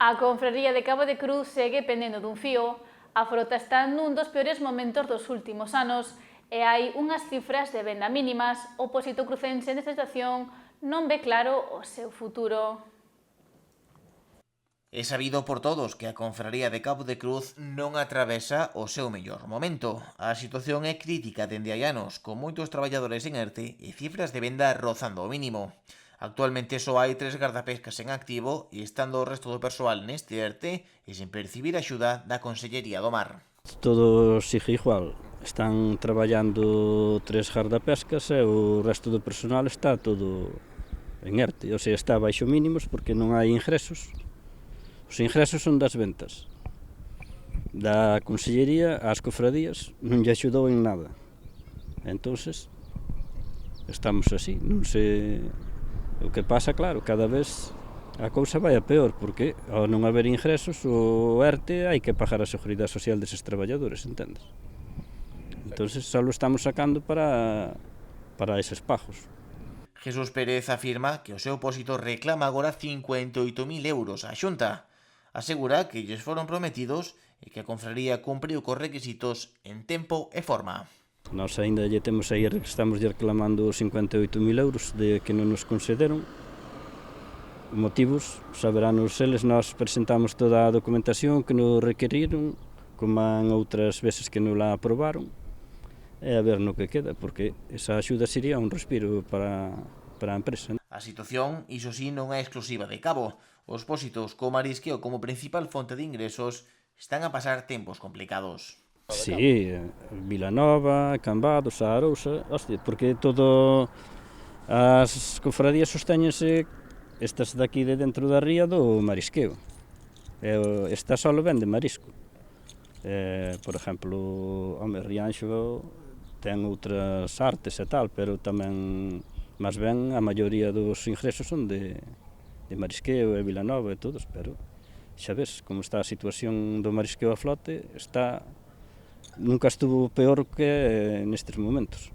A confraría de Cabo de Cruz segue pendendo dun fío. A frota está nun dos peores momentos dos últimos anos e hai unhas cifras de venda mínimas. O pósito crucense nesta situación non ve claro o seu futuro. É sabido por todos que a confraría de Cabo de Cruz non atravesa o seu mellor momento. A situación é crítica dende hai anos, con moitos traballadores en ERTE e cifras de venda rozando o mínimo. Actualmente só hai 3 gardapescas en activo e estando o resto do persoal neste ERTE e sen percibir axuda da Consellería do Mar. Todo sigue igual. Están traballando 3 gardapescas e o resto do personal está todo en ERTE, ou sea, está baixo mínimos porque non hai ingresos. Os ingresos son das ventas. Da Consellería ás cofradías non lle axudou en nada. Entonces, estamos así, non sei. O que pasa, claro, cada vez a cousa vai a peor, porque ao non haber ingresos, o ERTE hai que pagar a seguridade social deses traballadores, entendes? Entonces, só lo estamos sacando para eses pagos. Jesús Pérez afirma que o seu pósito reclama agora 58.000 euros á Xunta. Asegura que lles foron prometidos e que a confraría cumpriu cos requisitos en tempo e forma. Nós ainda lle temos aí, estamos reclamando 58.000 euros de que non nos concederon. Motivos, saberanos eles, nós presentamos toda a documentación que nos requeriron, como en outras veces que nos la aprobaron, e a ver no que queda, porque esa axuda sería un respiro para a empresa. A situación, iso sí, non é exclusiva de Cabo. Os pósitos co marisqueo como principal fonte de ingresos están a pasar tempos complicados. Sí, Vilanova, Cambados, a Arousa, porque todo as cofradías sostéñense estas daqui de dentro da ría do marisqueo. Esta só vende marisco. Por exemplo, Rianxo ten outras artes e tal, pero tamén, máis ben, a maioría dos ingresos son de marisqueo e Vilanova e todos, pero xa ves como está a situación do marisqueo a flote, nunca estuvo peor que nestes momentos.